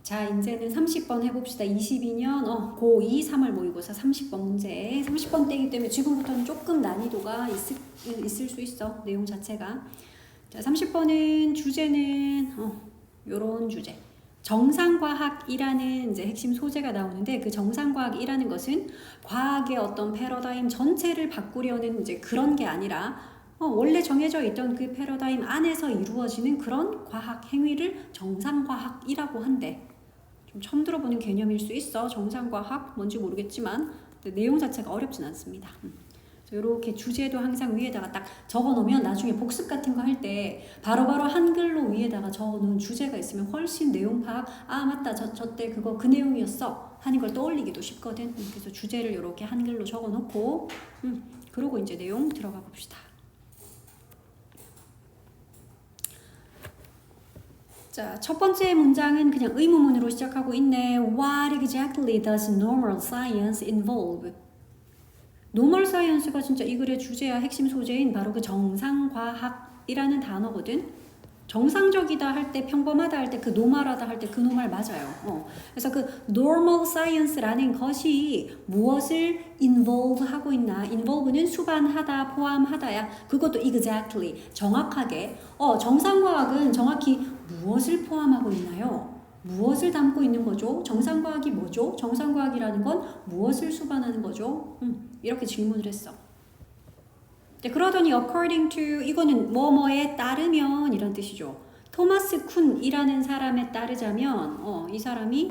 자, 이제는 30번 해봅시다. 22년 고2 3월 모의고사 30번 문제. 30번 떼기 때문에 지금부터는 조금 난이도가 있을 수 있어. 내용 자체가. 자, 30번은 주제는 요런 주제. 정상과학이라는 이제 핵심 소재가 나오는데, 그 정상과학이라는 것은 과학의 어떤 패러다임 전체를 바꾸려는 이제 그런 게 아니라 원래 정해져 있던 그 패러다임 안에서 이루어지는 그런 과학 행위를 정상과학이라고 한대. 좀 처음 들어보는 개념일 수 있어. 정상과학 뭔지 모르겠지만 내용 자체가 어렵진 않습니다. 이렇게 주제도 항상 위에다가 딱 적어놓으면 나중에 복습 같은 거 할 때 바로바로 한글로 위에다가 적어놓은 주제가 있으면 훨씬 내용 파악, 아 맞다 저 때 그거 그 내용이었어 하는 걸 떠올리기도 쉽거든. 그래서 주제를 이렇게 한글로 적어놓고 그러고 이제 내용 들어가 봅시다. 자, 첫 번째 문장은 그냥 의문문으로 시작하고 있네. What exactly does normal science involve? normal science가 진짜 이 글의 주제야, 핵심 소재인 바로 그 정상과학이라는 단어거든. 정상적이다 할 때, 평범하다 할 때, 그 노멀하다 할 때 그 노멀 맞아요. 그래서 그 normal science라는 것이 무엇을 involve 하고 있나? involve는 수반하다, 포함하다야. 그것도 exactly, 정확하게. 정상과학은 정확히 무엇을 포함하고 있나요? 무엇을 담고 있는 거죠? 정상과학이 뭐죠? 정상과학이라는 건 무엇을 수반하는 거죠? 이렇게 질문을 했어. 그러더니 according to 이거는 뭐뭐에 따르면 이런 뜻이죠. 토마스 쿤이라는 사람에 따르자면 이 사람이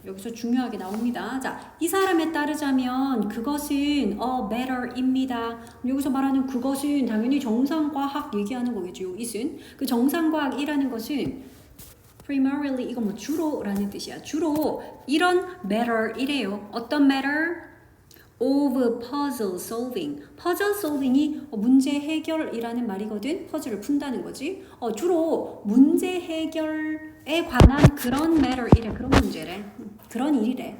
여기서 중요하게 나옵니다. 자, 이 사람에 따르자면 그것은 matter입니다. 여기서 말하는 그것은 당연히 정상과학 얘기하는 거겠죠. it은 그 정상과학이라는 것은 primarily 이거 뭐 주로라는 뜻이야. 주로 이런 matter이래요. 어떤 matter? of puzzle solving. puzzle solving이 문제 해결이라는 말이거든. 퍼즐을 푼다는 거지. 주로 문제 해결에 관한 그런 matter이래. 그런 문제래. 그런 일이래.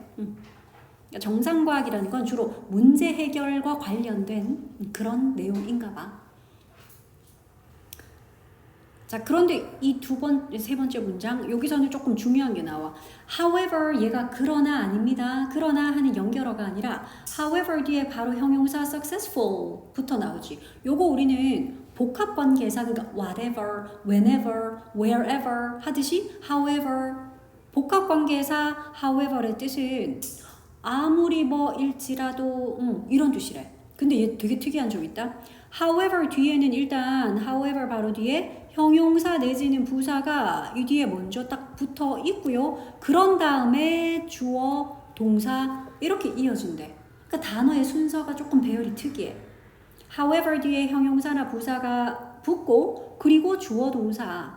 정상과학이라는 건 주로 문제 해결과 관련된 그런 내용인가 봐. 자, 그런데 이 세 번째 문장 여기서는 조금 중요한 게 나와. However, 얘가 그러나 아닙니다. 그러나 하는 연결어가 아니라 however 뒤에 바로 형용사 successful 붙어 나오지. 요거 우리는 복합관계사, 그러니까 whatever, whenever, wherever 하듯이 however, 복합관계사 however의 뜻은 아무리 뭐일지라도 이런 뜻이래. 근데 얘 되게 특이한 점 있다. however 뒤에는 일단 however 바로 뒤에 형용사 내지는 부사가 이 뒤에 먼저 딱 붙어 있고요. 그런 다음에 주어, 동사 이렇게 이어진대. 그러니까 단어의 순서가 조금 배열이 특이해. however 뒤에 형용사나 부사가 붙고 그리고 주어, 동사.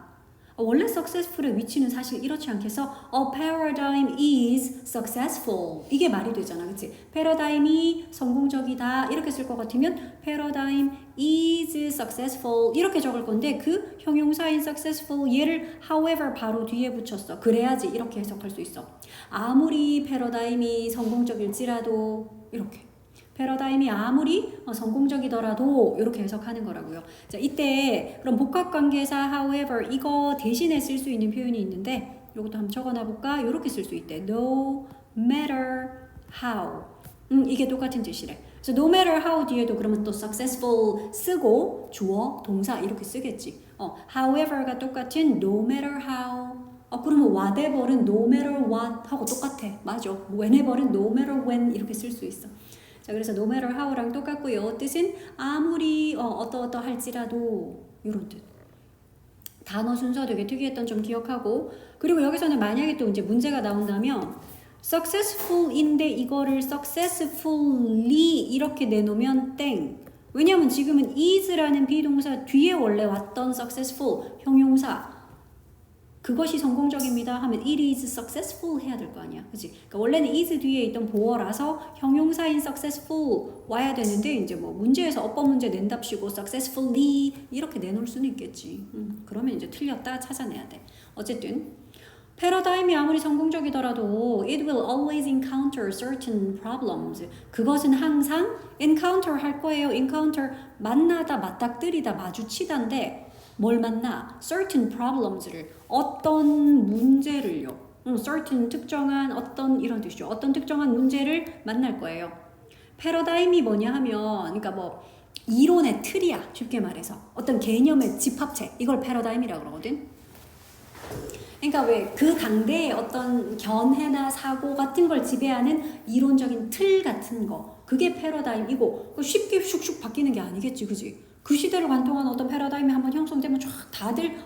원래 successful의 위치는 사실 이렇지 않겠어? A paradigm is successful. 이게 말이 되잖아, 그치? 패러다임이 성공적이다 이렇게 쓸 것 같으면 paradigm is successful 이렇게 적을 건데 그 형용사인 successful 얘를 however 바로 뒤에 붙였어. 그래야지 이렇게 해석할 수 있어. 아무리 패러다임이 성공적일지라도 이렇게. 패러다임이 아무리 성공적이더라도 이렇게 해석하는 거라고요. 자, 이때 그럼 복합관계사 however 이거 대신에 쓸 수 있는 표현이 있는데 이것도 한번 적어놔 볼까? 이렇게 쓸 수 있대. No matter how. 이게 똑같은 뜻이래. 그래서 no matter how 뒤에도 그러면 또 successful 쓰고 주어, 동사 이렇게 쓰겠지. however가 똑같은 no matter how. 그러면 whatever는 no matter what 하고 똑같아. 맞아. whenever는 no matter when 이렇게 쓸 수 있어. 자, 그래서 no matter how랑 똑같고요. 뜻은 아무리 어떠할지라도 이런 뜻. 단어 순서 되게 특이했던 점 기억하고, 그리고 여기서는 만약에 또 이제 문제가 나온다면 successful인데 이거를 successfully 이렇게 내놓으면 땡. 왜냐면 지금은 is라는 비동사 뒤에 원래 왔던 successful 형용사 그것이 성공적입니다 하면 it is successful 해야 될 거 아니야. 그치? 그러니까 원래는 is 뒤에 있던 보어라서 형용사인 successful 와야 되는데 이제 뭐 문제에서 어법 문제 낸답시고 successfully 이렇게 내놓을 수는 있겠지. 그러면 이제 틀렸다 찾아내야 돼. 어쨌든 패러다임이 아무리 성공적이더라도 it will always encounter certain problems. 그것은 항상 encounter 할 거예요. encounter 만나다, 맞닥뜨리다, 마주치다인데 뭘 만나? certain problems를 어떤 문제를요. certain 특정한 어떤 이런 뜻이죠. 어떤 특정한 문제를 만날 거예요. 패러다임이 뭐냐 하면 그러니까 뭐 이론의 틀이야. 쉽게 말해서 어떤 개념의 집합체 이걸 패러다임이라고 그러거든. 그러니까 왜 그 당대의 어떤 견해나 사고 같은 걸 지배하는 이론적인 틀 같은 거 그게 패러다임이고 쉽게 슉슉 바뀌는 게 아니겠지 그지? 그 시대를 관통한 어떤 패러다임이 한번 형성되면 쫙 다들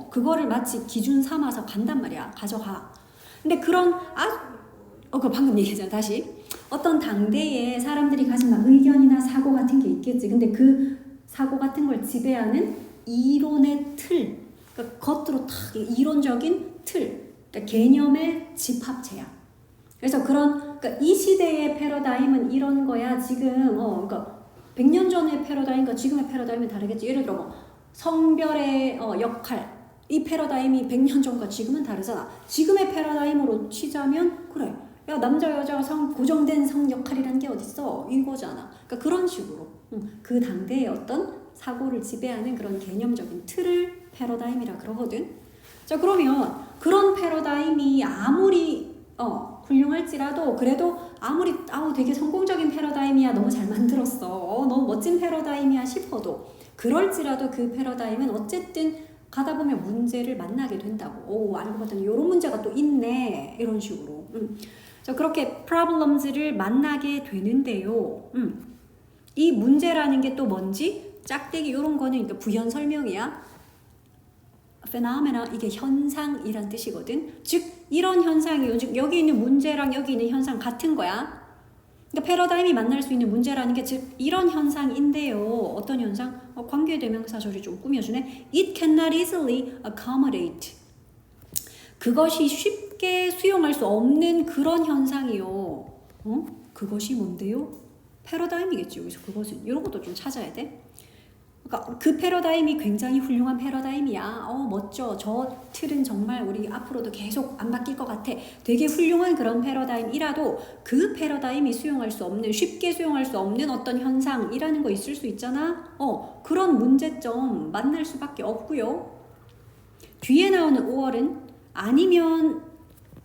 그거를 마치 기준 삼아서 간단 말이야 가져가. 근데 그런 그 방금 얘기했잖아 다시 어떤 당대에 사람들이 가진 막 의견이나 사고 같은 게 있겠지. 근데 그 사고 같은 걸 지배하는 이론의 틀 그러니까 겉으로 탁 이론적인 틀, 그러니까 개념의 집합체야. 그래서 그러니까 이 시대의 패러다임은 이런 거야. 지금 그러니까 100년 전의 패러다임과 지금의 패러다임은 다르겠지. 예를 들어 뭐 성별의 역할 이 패러다임이 100년 전과 지금은 다르잖아. 지금의 패러다임으로 치자면 그래. 야 남자 여자 고정된 성 역할이라는 게 어딨어? 이거잖아. 그러니까 그런 식으로 그 당대의 어떤 사고를 지배하는 그런 개념적인 틀을 패러다임이라 그러거든. 자 그러면 그런 패러다임이 아무리 훌륭할지라도 그래도 아무리 되게 성공적인 패러다임이야 너무 잘 만들었어 너무 멋진 패러다임이야 싶어도 그럴지라도 그 패러다임은 어쨌든 가다 보면 문제를 만나게 된다고. 알고 봤더니 이런 문제가 또 있네 이런 식으로. 자 그렇게 problems를 만나게 되는데요. 이 문제라는 게 또 뭔지 짝대기 이런 거는 그러니까 부연 설명이야. phenomena 이게 현상이란 뜻이거든. 즉 이런 현상이요. 즉 여기 있는 문제랑 여기 있는 현상 같은 거야. 그러니까 패러다임이 만날 수 있는 문제라는 게 즉 이런 현상인데요. 어떤 현상? 관계대명사 저리 좀 꾸며주네. It cannot easily accommodate. 그것이 쉽게 수용할 수 없는 그런 현상이요. 그것이 뭔데요? 패러다임이겠지. 여기서 그것은 이런 것도 좀 찾아야 돼. 그러니까 그 패러다임이 굉장히 훌륭한 패러다임이야. 멋져. 저 틀은 정말 우리 앞으로도 계속 안 바뀔 것 같아. 되게 훌륭한 그런 패러다임이라도 그 패러다임이 수용할 수 없는 쉽게 수용할 수 없는 어떤 현상이라는 거 있을 수 있잖아. 그런 문제점 만날 수밖에 없고요. 뒤에 나오는 5월은 아니면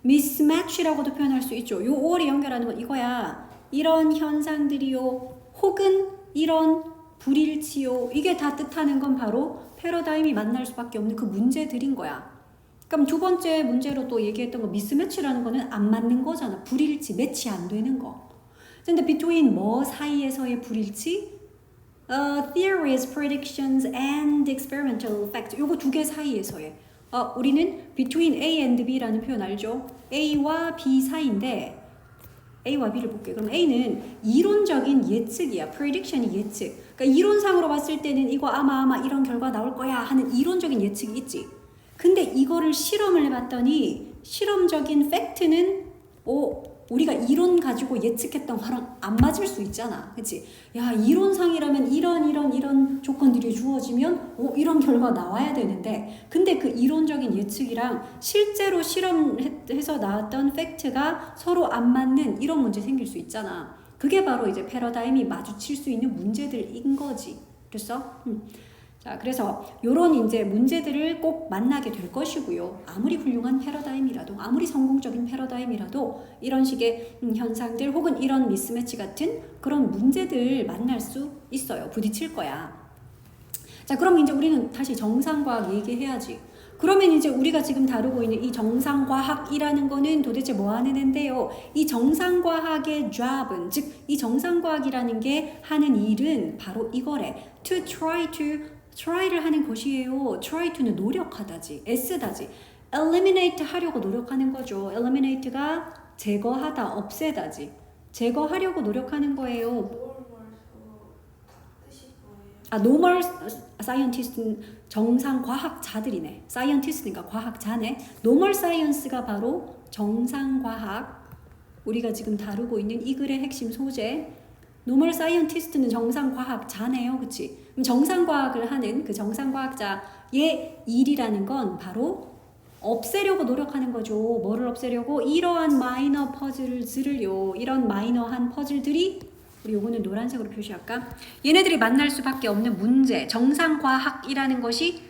mismatch라고도 표현할 수 있죠. 요 5월이 연결하는 건 이거야. 이런 현상들이요. 혹은 이런 불일치요. 이게 다 뜻하는 건 바로 패러다임이 만날 수밖에 없는 그 문제들인 거야. 그럼 두 번째 문제로 또 얘기했던 거 미스매치라는 거는 안 맞는 거잖아. 불일치, 매치 안 되는 거. 근데 between 뭐 사이에서의 불일치? Theories, predictions, and experimental facts. 요거 두 개 사이에서의. 우리는 between A and B라는 표현 알죠? A와 B 사이인데 A와 B를 볼게요. 그럼 A는 이론적인 예측이야. prediction이 예측. 그러니까 이론상으로 봤을 때는 이거 아마 이런 결과 나올 거야 하는 이론적인 예측이 있지. 근데 이거를 실험을 해봤더니 실험적인 팩트는 우리가 이론 가지고 예측했던 거랑 안 맞을 수 있잖아. 그치? 야 이론상이라면 이런 조건들이 주어지면 이런 결과 나와야 되는데 근데 그 이론적인 예측이랑 실제로 실험해서 나왔던 팩트가 서로 안 맞는 이런 문제 생길 수 있잖아. 그게 바로 이제 패러다임이 마주칠 수 있는 문제들인 거지. 됐어? 자, 그래서 요런 이제 문제들을 꼭 만나게 될 것이고요. 아무리 훌륭한 패러다임이라도, 아무리 성공적인 패러다임이라도 이런 식의 현상들 혹은 이런 미스매치 같은 그런 문제들 만날 수 있어요. 부딪힐 거야. 자, 그럼 이제 우리는 다시 정상과학 얘기해야지. 그러면 이제 우리가 지금 다루고 있는 이 정상과학이라는 거는 도대체 뭐 하는 애인데요. 이 정상과학의 job은, 즉 이 정상과학이라는 게 하는 일은 바로 이거래. To try를 하는 것이에요. try to는 노력하다지, 애쓰다지. eliminate 하려고 노력하는 거죠. eliminate가 제거하다, 없애다지. 제거하려고 노력하는 거예요. normal scientist는 정상과학자들이네. scientist니까 과학자네. normal science가 바로 정상과학. 우리가 지금 다루고 있는 이 글의 핵심 소재. normal scientist는 정상과학자네요. 그치? 그럼 정상과학을 하는 그 정상과학자의 일이라는 건 바로 없애려고 노력하는 거죠. 뭐를 없애려고? 이러한 마이너 퍼즐들을요. 이런 마이너한 퍼즐들이 우리 요거는 노란색으로 표시할까? 얘네들이 만날 수밖에 없는 문제, 정상과학이라는 것이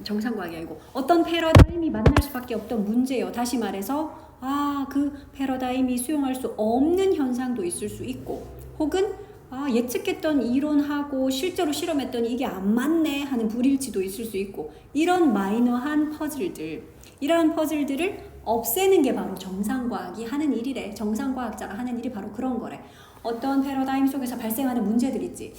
정상과학이 아니고 어떤 패러다임이 만날 수밖에 없던 문제예요. 다시 말해서 그 패러다임이 수용할 수 없는 현상도 있을 수 있고, 혹은 예측했던 이론하고 실제로 실험했더니 이게 안 맞네 하는 불일치도 있을 수 있고, 이런 마이너한 퍼즐들, 이런 퍼즐들을 없애는 게 바로 정상과학이 하는 일이래. 정상과학자가 하는 일이 바로 그런 거래. 어떤 패러다임 속에서 발생하는 문제들 있지.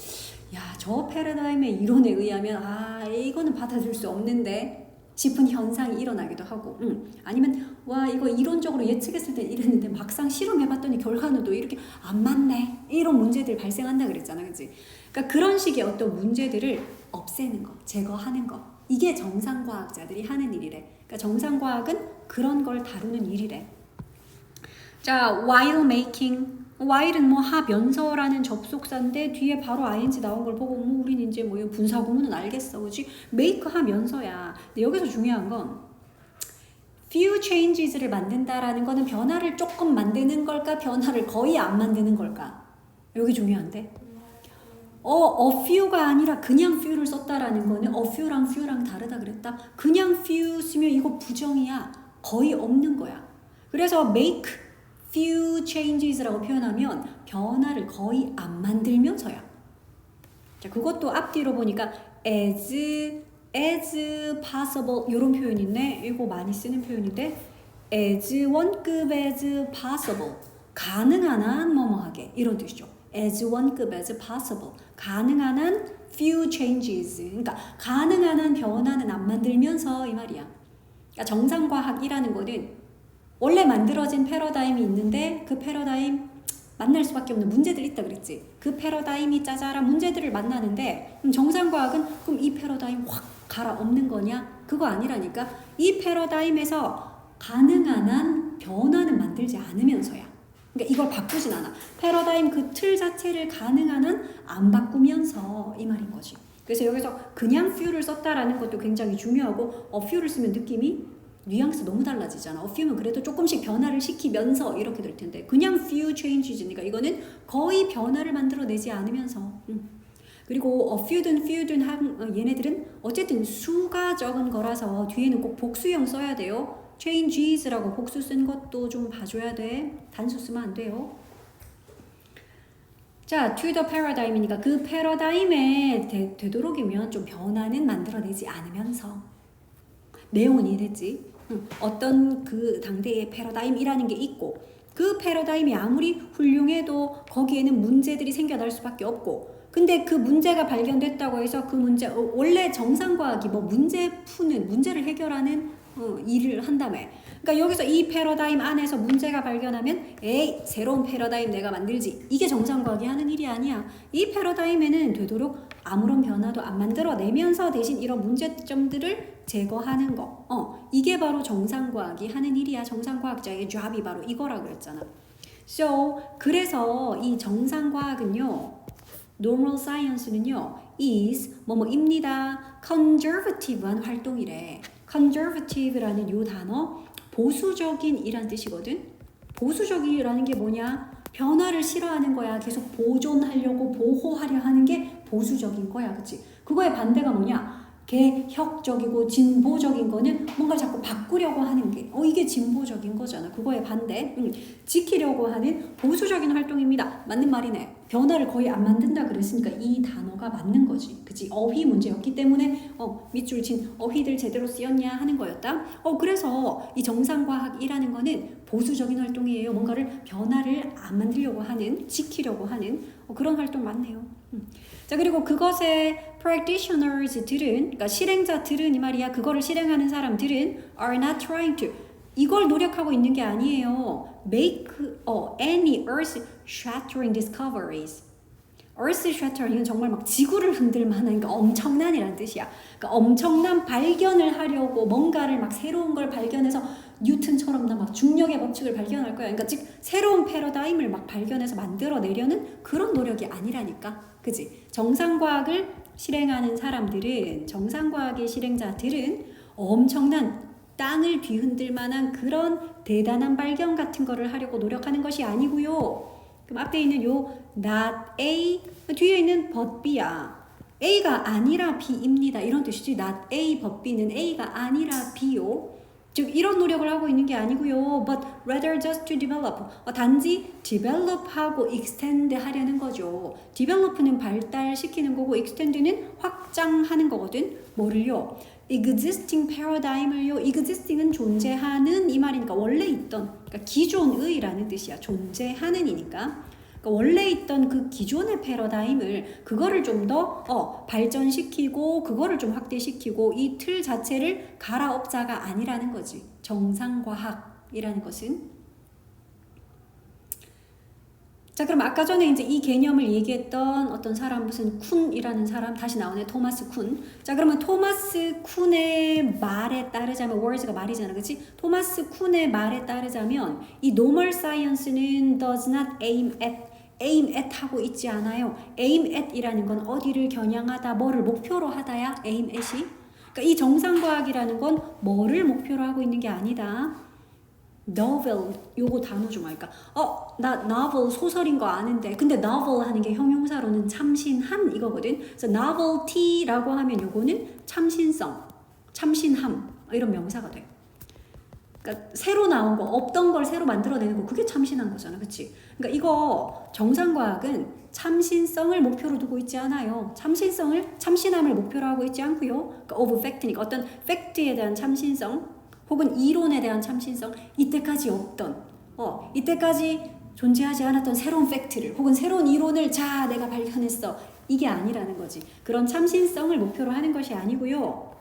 저 패러다임의 이론에 의하면 이거는 받아들일 수 없는데 싶은 현상이 일어나기도 하고, 아니면 이거 이론적으로 예측했을 때 이랬는데 막상 실험해봤더니 결과는 또 이렇게 안 맞네, 이런 문제들 발생한다 그랬잖아, 그치? 그러니까 그런 식의 어떤 문제들을 없애는 거, 제거하는 거, 이게 정상과학자들이 하는 일이래. 그러니까 정상과학은 그런 걸 다루는 일이래. 자, while making, while은 하면서라는 접속사인데 뒤에 바로 ing 나온 걸 보고 우린 이제 분사 구문은 알겠어, 그렇지? make 하면서야. 근데 여기서 중요한 건 few changes를 만든다라는 거는 변화를 조금 만드는 걸까, 변화를 거의 안 만드는 걸까? 여기 중요한데. a few가 아니라 그냥 few를 썼다라는 거는 a few랑 다르다 그랬다. 그냥 few 쓰면 이거 부정이야. 거의 없는 거야. 그래서 make few changes라고 표현하면 변화를 거의 안 만들면서야. 자, 그것도 앞뒤로 보니까 as possible 이런 표현이 있네. 이거 많이 쓰는 표현인데, as 원급 as possible, 가능한 한 뭐뭐하게, 이런 뜻이죠. as 원급 as possible, 가능한 한 few changes, 그러니까 가능한 한 변화는 안 만들면서 이 말이야. 그러니까 정상과학이라는 거는 원래 만들어진 패러다임이 있는데 그 패러다임 만날 수밖에 없는 문제들이 있다 그랬지. 그 패러다임이 짜잘한 문제들을 만나는데, 정상과학은 그럼 이 패러다임 확 갈아엎는 거냐? 그거 아니라니까. 이 패러다임에서 가능한 한 변화는 만들지 않으면서야. 그러니까 이걸 바꾸진 않아. 패러다임 그 틀 자체를 가능한 한 안 바꾸면서, 이 말인 거지. 그래서 여기서 그냥 few를 썼다라는 것도 굉장히 중요하고, few를 쓰면 느낌이 뉘앙스 너무 달라지잖아. a few면 그래도 조금씩 변화를 시키면서 이렇게 될 텐데, 그냥 few changes니까 이거는 거의 변화를 만들어내지 않으면서. 그리고 few든 얘네들은 어쨌든 수가 적은 거라서 뒤에는 꼭 복수형 써야 돼요. changes라고 복수 쓴 것도 좀 봐줘야 돼. 단수 쓰면 안 돼요. 자, to the paradigm이니까 그 패러다임에 되도록이면 좀 변화는 만들어내지 않으면서. 내용은 이해됐지? 어떤 그 당대의 패러다임이라는 게 있고, 그 패러다임이 아무리 훌륭해도 거기에는 문제들이 생겨날 수밖에 없고, 근데 그 문제가 발견됐다고 해서 그 문제, 원래 정상과학이 문제를 해결하는 일을 한다며. 그러니까 여기서 이 패러다임 안에서 문제가 발견하면 새로운 패러다임 내가 만들지, 이게 정상과학이 하는 일이 아니야. 이 패러다임에는 되도록 아무런 변화도 안 만들어내면서 대신 이런 문제점들을 제거하는 거. 이게 바로 정상과학이 하는 일이야. 정상과학자의 job이 바로 이거라 그랬잖아. 그래서 이 정상과학은요, normal science는요, is 뭐뭐입니다. conservative한 활동이래. conservative라는 요 단어, 보수적인 이란 뜻이거든. 보수적이라는 게 뭐냐? 변화를 싫어하는 거야. 계속 보존하려고, 보호하려 하는 게 보수적인 거야. 그치? 그거의 반대가 뭐냐? 개혁적이고 진보적인 거는 뭔가를 자꾸 바꾸려고 하는 게, 이게 진보적인 거잖아. 그거의 반대. 지키려고 하는 보수적인 활동입니다. 맞는 말이네. 변화를 거의 안 만든다 그랬으니까 이 단어가 맞는 거지. 그치? 어휘 문제였기 때문에 밑줄 친 어휘들 제대로 쓰였냐 하는 거였다. 그래서 이 정상과학이라는 거는 보수적인 활동이에요. 뭔가를 변화를 안 만들려고 하는, 지키려고 하는 그런 활동 맞네요. 자, 그리고 그것의 practitioners들은, 그러니까 실행자들은 이 말이야. 그거를 실행하는 사람들은 are not trying to, 이걸 노력하고 있는 게 아니에요. make any earth-shattering discoveries. earth-shattering 이건 정말 막 지구를 흔들 만한, 그러니까 엄청난이라는 뜻이야. 그러니까 엄청난 발견을 하려고 뭔가를 막 새로운 걸 발견해서 뉴턴처럼 막 중력의 법칙을 발견할 거야. 그러니까 즉 새로운 패러다임을 막 발견해서 만들어내려는 그런 노력이 아니라니까. 그지? 정상과학을 실행하는 사람들은, 정상과학의 실행자들은 엄청난 땅을 뒤흔들 만한 그런 대단한 발견 같은 거를 하려고 노력하는 것이 아니고요. 그럼 앞에 있는 요 not A, 뒤에 있는 but B야. A가 아니라 B입니다. 이런 뜻이지. not A but B는 A가 아니라 B요. 즉 이런 노력을 하고 있는 게 아니고요. But rather just to develop. 단지 develop하고 extend 하려는 거죠. develop는 발달시키는 거고 extend는 확장하는 거거든. 뭐를요? existing paradigm을요. existing은 존재하는 이 말이니까 원래 있던 그러니까 기존의라는 뜻이야. 존재하는이니까. 그러니까 원래 있던 그 기존의 패러다임을 그거를 좀 더 발전시키고 그거를 좀 확대시키고 이 틀 자체를 갈아엎자가 아니라는 거지. 정상과학이라는 것은. 자, 그럼 아까 전에 이제 이 개념을 얘기했던 어떤 사람, 무슨 쿤이라는 사람, 다시 나오네, 토마스 쿤. 자, 그러면 토마스 쿤의 말에 따르자면, words가 말이잖아, 그치? 토마스 쿤의 말에 따르자면, 이 normal science는 does not aim at 하고 있지 않아요. aim at 이라는 건 어디를 겨냥하다, 뭐를 목표로 하다야, aim at이. 그러니까 이 정상과학이라는 건 뭐를 목표로 하고 있는 게 아니다. novel 요거 단어 좀 알까? 나 novel 소설인 거 아는데 근데 novel 하는 게 형용사로는 참신한 이거거든. 그래서 novelty라고 하면 요거는 참신성, 참신함 이런 명사가 돼. 그러니까 새로 나온 거, 없던 걸 새로 만들어내는 거 그게 참신한 거잖아, 그치? 그러니까 이거 정상과학은 참신성을 목표로 두고 있지 않아요. 참신함을 목표로 하고 있지 않고요. 그러니까 of fact니까 어떤 팩트에 대한 참신성 혹은 이론에 대한 참신성, 이때까지 없던, 이때까지 존재하지 않았던 새로운 팩트를 혹은 새로운 이론을 자 내가 발견했어. 이게 아니라는 거지. 그런 참신성을 목표로 하는 것이 아니고요.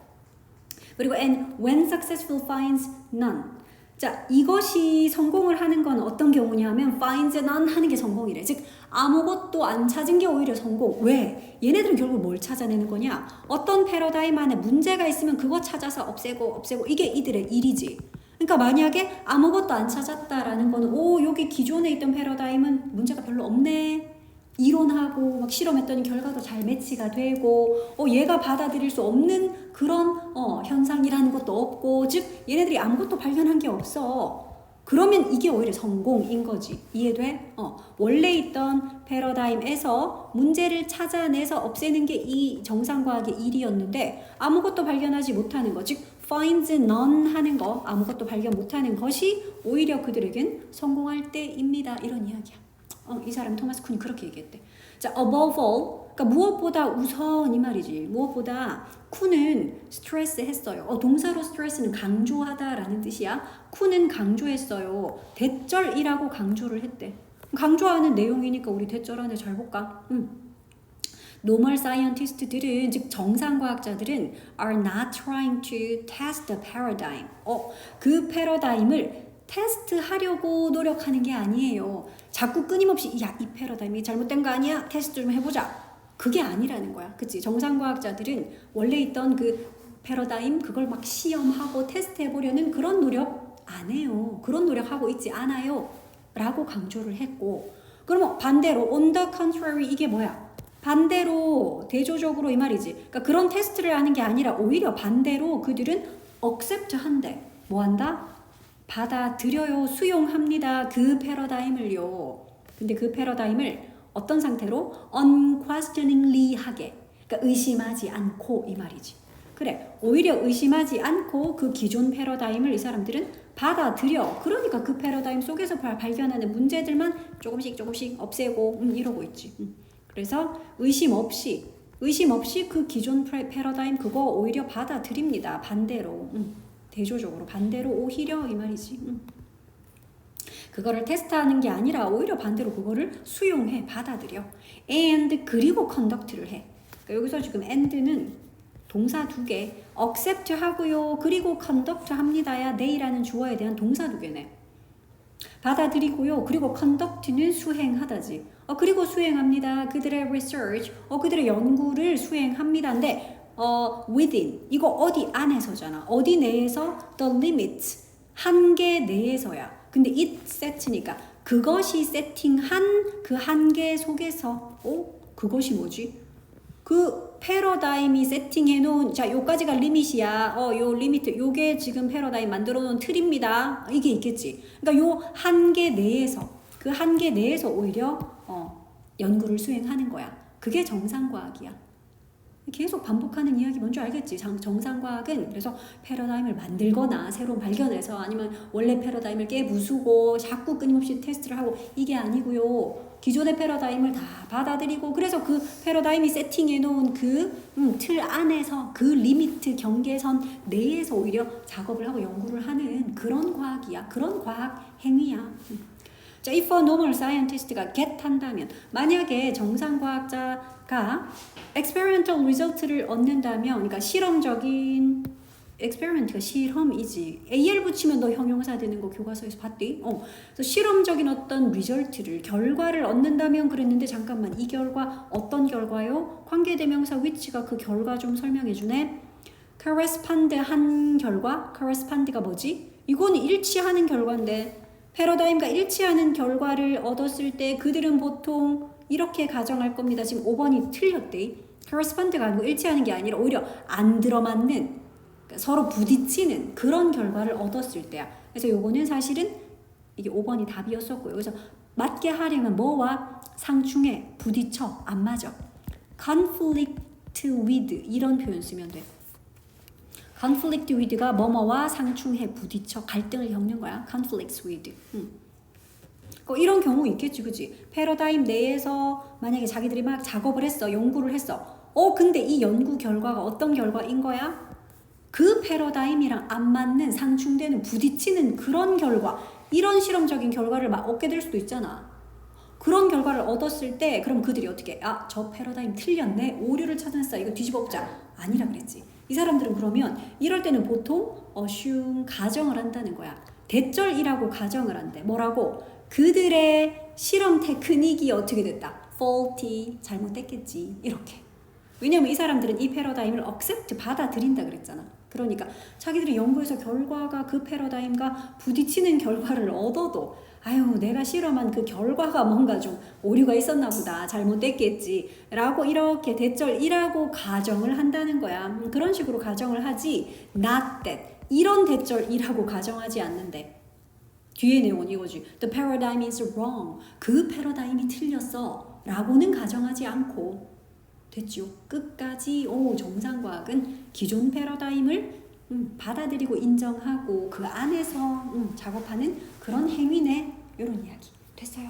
그리고 and when successful finds none. 자, 이것이 성공을 하는 건 어떤 경우냐면 finds none 하는 게 성공이래. 즉 아무것도 안 찾은 게 오히려 성공. 왜? 얘네들은 결국 뭘 찾아내는 거냐? 어떤 패러다임 안에 문제가 있으면 그거 찾아서 없애고 이게 이들의 일이지. 그러니까 만약에 아무것도 안 찾았다라는 거는 여기 기존에 있던 패러다임은 문제가 별로 없네. 이론하고 막 실험했더니 결과도 잘 매치가 되고 얘가 받아들일 수 없는 그런 현상이라는 것도 없고 즉 얘네들이 아무것도 발견한 게 없어. 그러면 이게 오히려 성공인 거지. 이해돼? 원래 있던 패러다임에서 문제를 찾아내서 없애는 게 이 정상과학의 일이었는데 아무것도 발견하지 못하는 거, 즉 finds none 하는 거, 아무것도 발견 못하는 것이 오히려 그들에겐 성공할 때입니다. 이런 이야기야. 이 사람이 토마스 쿤이 그렇게 얘기했대. 자, above all, 그러니까 무엇보다 우선 이 말이지. 무엇보다 쿤은 스트레스 했어요. 동사로 스트레스는 강조하다라는 뜻이야. 쿤은 강조했어요. 대절이라고 강조를 했대. 강조하는 내용이니까 우리 대절 안에 잘 볼까? normal scientist들은 즉 정상과학자들은 are not trying to test the paradigm. 그 패러다임을 테스트하려고 노력하는 게 아니에요. 자꾸 끊임없이 이 패러다임이 잘못된 거 아니야? 테스트 좀 해보자. 그게 아니라는 거야. 그치? 정상과학자들은 원래 있던 그 패러다임 그걸 막 시험하고 테스트해보려는 그런 노력 안 해요. 그런 노력하고 있지 않아요. 라고 강조를 했고 그러면 반대로 on the contrary 이게 뭐야? 반대로 대조적으로 이 말이지. 그러니까 그런 테스트를 하는 게 아니라 오히려 반대로 그들은 accept 한대. 뭐 한다? 받아들여요. 수용합니다. 그 패러다임을요. 근데 그 패러다임을 어떤 상태로? unquestioningly 하게. 그러니까 의심하지 않고 이 말이지. 그래. 오히려 의심하지 않고 그 기존 패러다임을 이 사람들은 받아들여. 그러니까 그 패러다임 속에서 발견하는 문제들만 조금씩 없애고 이러고 있지. 그래서 의심 없이 그 기존 패러다임 그거 오히려 받아들입니다. 반대로. 대조적으로 반대로 오히려 이 말이지. 그거를 테스트하는 게 아니라 오히려 반대로 그거를 수용해, 받아들여. and 그리고 conduct를 해. 그러니까 여기서 지금 and는 동사 두 개, accept 하고요. 그리고 conduct 합니다야. they라는 주어에 대한 동사 두 개네. 받아들이고요. 그리고 conduct는 수행하다지. 그리고 수행합니다. 그들의 research, 그들의 연구를 수행합니다인데 within 이거 어디 안에서잖아. 어디 내에서 the limits 한계 내에서야. 근데 it set니까 그것이 세팅한 그 한계 속에서 그것이 뭐지? 그 패러다임이 세팅해 놓은 자 요까지가 리밋이야. 요 리미트 요게 지금 패러다임 만들어 놓은 틀입니다. 이게 있겠지. 그러니까 요 한계 내에서 그 한계 내에서 오히려 연구를 수행하는 거야. 그게 정상과학이야. 계속 반복하는 이야기 뭔지 알겠지? 정상과학은 그래서 패러다임을 만들거나 새로 발견해서 아니면 원래 패러다임을 깨부수고 자꾸 끊임없이 테스트를 하고 이게 아니고요. 기존의 패러다임을 다 받아들이고 그래서 그 패러다임이 세팅해 놓은 그 틀 안에서 그 리미트 경계선 내에서 오히려 작업을 하고 연구를 하는 그런 과학이야. 그런 과학 행위야. 자, if a normal scientist가 get 한다면 만약에 정상과학자가 experimental result를 얻는다면 그러니까 실험적인 experiment가 실험이지. AL 붙이면 너 형용사 되는 거 교과서에서 봤디? 그래서 실험적인 어떤 result를 결과를 얻는다면 그랬는데 잠깐만 이 결과 어떤 결과요? 관계대명사 which가 그 결과 좀 설명해 주네. correspond 한 결과? correspond가 뭐지? 이거는 일치하는 결과인데 패러다임과 일치하는 결과를 얻었을 때 그들은 보통 이렇게 가정할 겁니다. 지금 5번이 틀렸대. correspond가 아니고 일치하는 게 아니라 오히려 안 들어맞는 그러니까 서로 부딪히는 그런 결과를 얻었을 때야. 그래서 요거는 사실은 이게 5번이 답이었었고요. 그래서 맞게 하려면 뭐와 상충해 부딪혀 안 맞아. conflict with 이런 표현 쓰면 돼. conflict with가 뭐뭐와 상충해 부딪혀 갈등을 겪는 거야. conflicts with. 이런 경우 있겠지, 그치? 패러다임 내에서 만약에 자기들이 막 작업을 했어, 연구를 했어. 근데 이 연구 결과가 어떤 결과인 거야? 그 패러다임이랑 안 맞는 상충되는 부딪히는 그런 결과, 이런 실험적인 결과를 막 얻게 될 수도 있잖아. 그런 결과를 얻었을 때 그럼 그들이 어떻게 저 패러다임 틀렸네, 오류를 찾아냈어, 이거 뒤집어 엎자 아니라 그랬지. 이 사람들은 그러면 이럴 때는 보통 assume 가정을 한다는 거야. 대절이라고 가정을 한대. 뭐라고? 그들의 실험 테크닉이 어떻게 됐다? faulty, 잘못됐겠지, 이렇게. 왜냐면 이 사람들은 이 패러다임을 accept, 받아들인다 그랬잖아. 그러니까 자기들이 연구해서 결과가 그 패러다임과 부딪히는 결과를 얻어도 내가 실험한 그 결과가 뭔가 좀 오류가 있었나 보다, 잘못됐겠지 라고 이렇게 대절이라고 가정을 한다는 거야. 그런 식으로 가정을 하지 not that, 이런 대절이라고 가정하지 않는데 뒤에 내용은 이거지. The paradigm is wrong. 그 패러다임이 틀렸어 라고는 가정하지 않고 됐죠. 끝까지 정상과학은 기존 패러다임을 받아들이고 인정하고 그 안에서 작업하는 그런 행위네. 이런 이야기 됐어요.